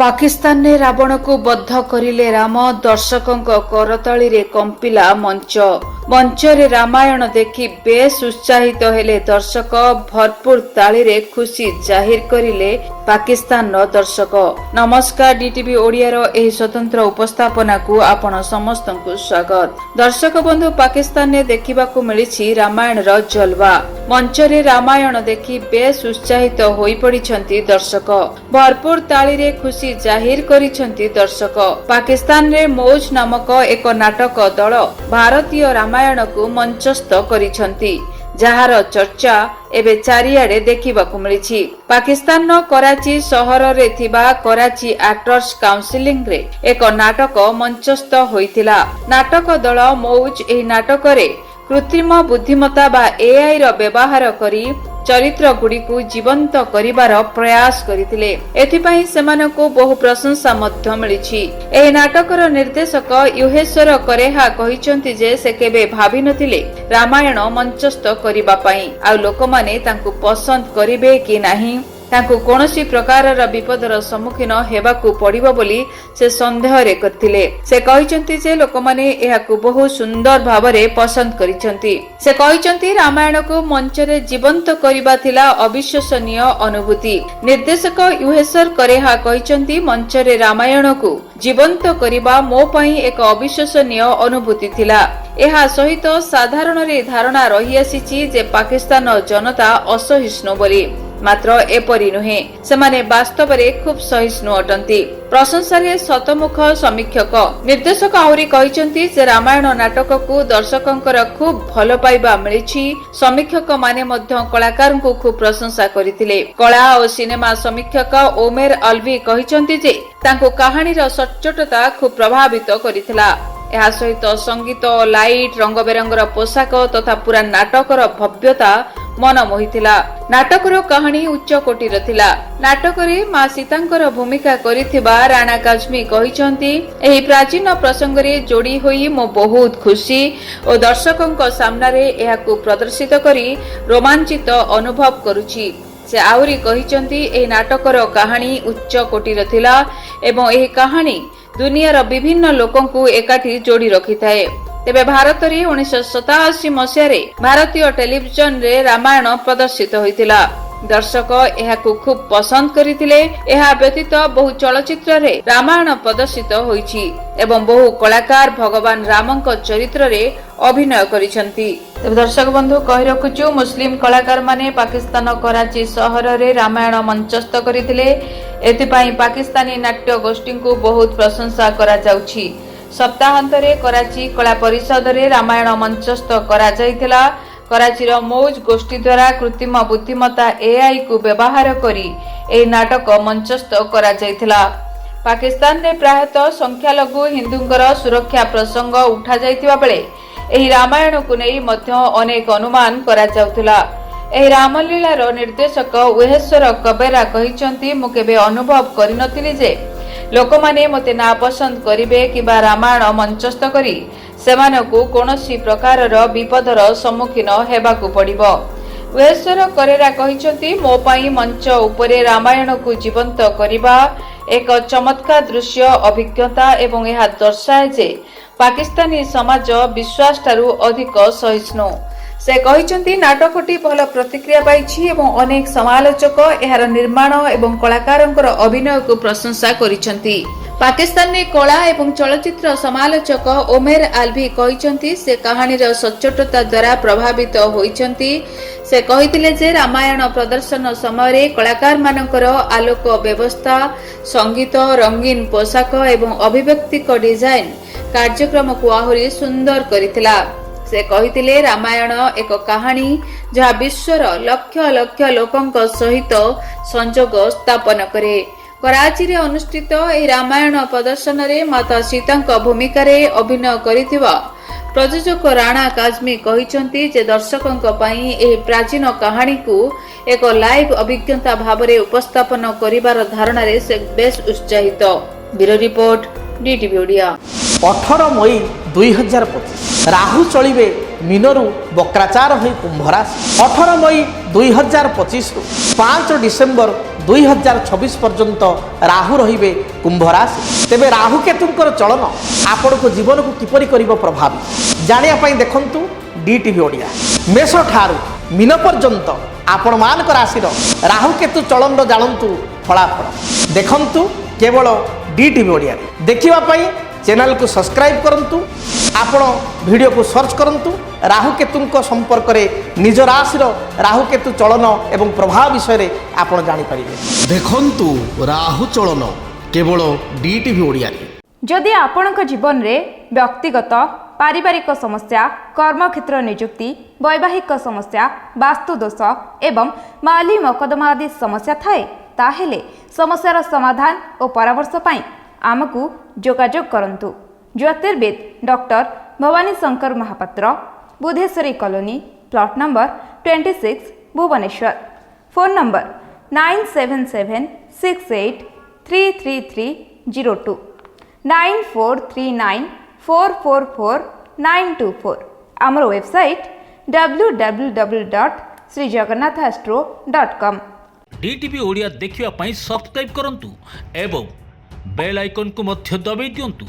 पाकिस्तान ने रावण को बद्ध करिले राम दर्शकों करताली रे कंपिला मंच मंचरे रामायण देखि बेस उत्साहित हेले दर्शक भरपूर ताली रे खुशी जाहिर करिले पाकिस्तान रो दर्शक। नमस्कार डीटीवी ओडिया रो एही स्वतंत्र उपस्थापना को आपण समस्त को स्वागत। दर्शक बंधु पाकिस्तान ने देखिबाकू मिलिछि रामायण रो जलवा मंचरे रामायण देखि बेस उत्साहित होई पड़िछंती दर्शक भरपूर ताली रे खुशी जाहिर करिछंती दर्शक। पाकिस्तान रे मौज नामक एक नाटक दल भारतीय रामायण को मंचस्थ करिछंती जहार चर्चा एबे चारियाडे देखिबाकू मिलिछि। पाकिस्तान नो कराची सहर रे थिबा कराची एक्टर्स काउंसिलिंग रे एक नाटक मंचस्थ होइतिला। नाटक दल मौज एही नाटक रे कृत्रिम बुद्धिमत्ता बा एआई रो व्यवहार करी चरित्र गुडी को जीवंत करिवार प्रयास करितिले। एथिपई सेमानकु बहु प्रशंसा मध्य मिलिछि। एही नाटकर निर्देशक युहेश्वर करेहा कहिसंती जे से केबे भाबी नथिले रामायण मंचस्थ करिबा पई आ लोकमाने तांकु पसंद करिवे कि नाही तांकु कोनोसी प्रकारर विपदर सम्मुखीन हेबाकू पड़िबो बोली से संदेह रे करथिले। से कहिसंती जे लोकमाने एहाकू बहु सुंदर भाबरे पसंद करिसंती। से कहिसंती रामायण को मंच रे जीवंत करिबा थिला अविश्वसनीय अनुभूति। निर्देशक युहेश्वर करेहा कहिसंती मंच रे रामायण को जीवंत करिबा मो पई एक अविश्वसनीय अनुभूति थिला। एहा सहित साधारण रे धारणा रही आसीछि जे पाकिस्तान जनता असहिष्णु बोली मात्र एपरि नुहे सेमाने वास्तव रे खूब सहिष्णु अटंती। प्रशंसा रे शतमुख समीक्षक निर्देशक आहुरी कहिसंती जे रामायण नाटक को दर्शकंकर खूब भल पाइबा मिलिछि। समीक्षक माने मध्य कलाकार को खूब प्रशंसा करितिले। कला और सिनेमा समीक्षक ओमेर अल्वी कहिसंती जे तांको कहानी रो सच्चोटता खूब प्रभावित करितिला। एहा सहित संगीत लाइट रंग बेरंगर पोशाक तथा पूरा नाटकर भव्यता मन मोहिथिला। नाटकर कहानी उच्च कोटीर थिला। नाटकरे मां सीतांकर भूमिका करिथिबा राणा काजमी कहिसंती एही प्राचीन प्रसंग रे जोड़ी होई मो बहुत खुशी और दर्शकंक सामने एहाकू प्रदर्शित करी रोमांचित अनुभव करूछि। से आउरी कहिसंती एही नाटकर कहानी उच्च कोटीर थिला एवं एही कहानी दुनियार विभिन्न लोकों को एकाठी जोड़ी रखी थाए। तेबे भारत रे 1987 मसिया रे भारतीय टेलीविजन रे रामायण प्रदर्शित होइतिला। दर्शक एहाकू खूब पसंद करितिले। एहा व्यतीत बहु चलचित्र रे रामायण प्रदर्शित होइछि एवं बहु कलाकार भगवान रामंक चरित्र रे अभिनय करिसंती। तेबे दर्शक बंधु कहि रखुछु मुस्लिम कलाकार माने पाकिस्तान कराची सहर रे रामायण मंचस्थ करितिले। एथिपई पाकिस्तानी नाट्य गोष्ठी को बहुत प्रशंसा करा जाउछि। सप्ताहांतरे कराची कला परिषद रे रामायण मंचस्थ करा जाइतिला। कराची रो मौज गोष्ठी द्वारा कृत्रिम बुद्धिमत्ता एआई को व्यवहार करी ए नाटक मंचस्थ करा जाइतिला। पाकिस्तान रे प्रायतः संख्यालघु हिंदुंकर सुरक्षा प्रसंग उठा जाइतिबा बेले एही रामायण को नै मध्य अनेक अनुमान करा जाउतिला। एही रामलीला रो निर्देशक युहेश्वर करेहा कहिसंती मु केबे अनुभव करिनथिली जे लोकमाने मते ना पसंद करिवे किबा रामायण मंचस्थ करी सेमानकू कोनोसी प्रकारर विपदर सम्मुखीन हेबाकू पड़िबो। युहेश्वर करेहा कहिसंती मो पई मंच उपरे रामायण को जीवंत करिबा एक चमत्कार दृश्य अभिज्ञता एवं यह दर्शाए जे पाकिस्तानी समाज विश्वास ठारू अधिक सहिष्णु। से कहिसंती नाटकटी भल प्रतिक्रिया पाइछि एवं अनेक समालोचक एहार निर्माण एवं कलाकारंकर अभिनय को प्रशंसा करिसंती। पाकिस्तान ने कला एवं चलचित्र समालोचक ओमेर अल्वी कहिसंती से कहानीर सच्चोटता द्वारा प्रभावित होइसंती। से कहितिले जे रामायण प्रदर्शन समय कलाकार मानकर आलोक व्यवस्था संगीत रंगीन पोशाक एवं अभिव्यक्तिक डिजाइन कार्यक्रम को आहुरी सुंदर करितिला। से कहितिले रामायण एक कहानी जहा विश्वर लक्ष लक्ष लोकंक सहित संजोग स्थापन करे। कराची रे अनुष्ठित ए रामायण प्रदर्शन रे माता सीतांक भूमिका रे अभिनय करिथिबा प्रयोजक राणा काजमी कहिसंती जे दर्शकंक पई ए प्राचीन कहानी को एक लाइव अभिज्ञता भाबरे उपस्थापन करिवार धारणा रे से बेस उत्साहित। Bureau report DTV Odia. 18 मई 2025 राहु चलिबे मीनरू वक्राचार हो कुंभ राशि 18 मई 2025 रु 5 डिसेम्बर 2026 पर्यंत राहु रहिबे कुंभ राशि। तेबे राहु केतुंकर चलन आपण को जीवन को किपरि करिवो प्रभावित जानिया पई देखंतु डीटीवी ओडिया। मेष ठारू मीन पर्यंत आपण मानक राशि राहु केतु चलन जानतु फलाफल देखंतु केवल डीटीवी ओडिया। देखिबा पई चैनल को सब्सक्राइब करंतु आपण वीडियो को सर्च करंतु राहु केतुंक संपर्क रे निज राशि राहु केतु चलन एवं प्रभाव विषय आपण जानि परिबे। देखंतु राहु चलन केवल डीटीवी ओडिया। जदि आपणक जीवन रे व्यक्तिगत पारिवारिक समस्या कर्मक्षेत्र नियुक्ति वैवाहिक समस्या वास्तु दोष एवं माली मकदमा आदि समस्या थाए ताहेले समस्यार समाधान और परामर्श पाई आमकु जोगाजोग करंतु। ज्योतिर्विद doctor Bhabani Shankar Mahapatra Budheswari colony plot number 26 Bhubaneswar. Phone number 9776833302 9439444924। आमर वेबसाइट www.srijagannathastro.com। डीटीवी ओडिया देखिवा पई सब्सक्राइब करंतु एवं बेल आइकन को मध्य दबाई दियंतु।